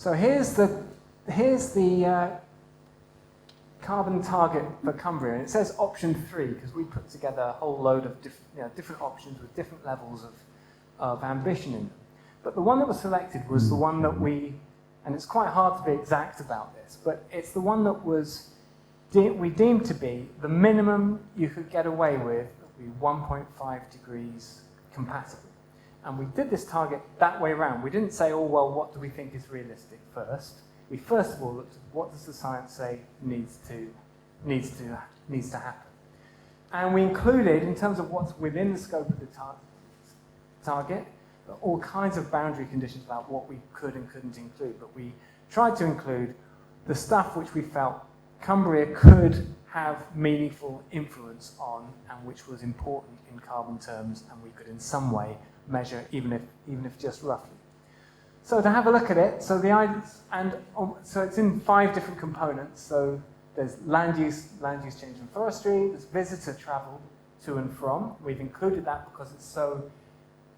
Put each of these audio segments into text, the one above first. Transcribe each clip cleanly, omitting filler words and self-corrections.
So here's the carbon target for Cumbria, and it says option 3 because we put together a whole load of different options with different levels of ambition in them. But the one that was selected was the one that and it's quite hard to be exact about this, but it's the one that we deemed to be the minimum you could get away with, that would be 1.5 degrees compatible. And we did this target that way around. We didn't say, oh, well, what do we think is realistic first? We first of all looked at what does the science say needs to happen. And we included, in terms of what's within the scope of the target, all kinds of boundary conditions about what we could and couldn't include. But we tried to include the stuff which we felt Cumbria could have meaningful influence on and which was important in carbon terms and we could in some way measure, even if just roughly. So to have a look at it, so so it's in 5 different components. So there's land use change and forestry, there's visitor travel to and from. We've included that because it's so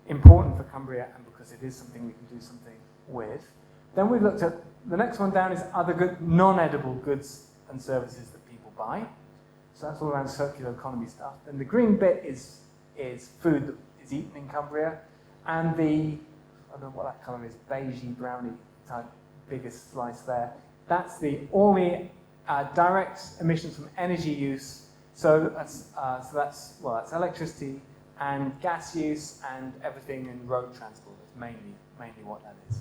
important for Cumbria and because it is something we can do something with. Then we've looked at, the next one down is other non-edible goods and services that people buy. So that's all around circular economy stuff. Then the green bit is food that is eaten in Cumbria, and I don't know what that colour is, beigey, browny type, biggest slice there. That's all the direct emissions from energy use. So that's electricity and gas use and everything in road transport. Is mainly what that is.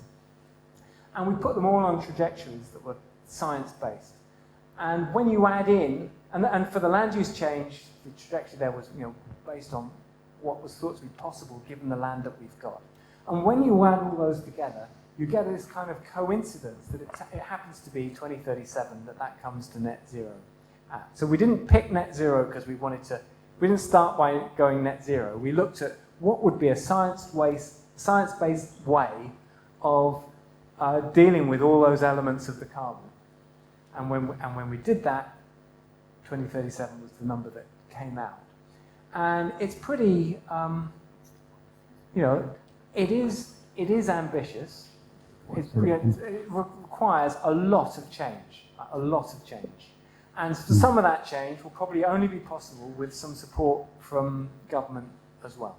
And we put them all on trajectories that were science-based. And when you add in, and for the land use change, the trajectory there was based on what was thought to be possible given the land that we've got. And when you add all those together, you get this kind of coincidence that it happens to be 2037 that comes to net zero. So we didn't pick net zero because we didn't start by going net zero. We looked at what would be a science-based way of dealing with all those elements of the carbon. And when we did that, 2037 was the number that came out. And it's pretty, it is ambitious. It requires a lot of change, And for some of that change will probably only be possible with some support from government as well.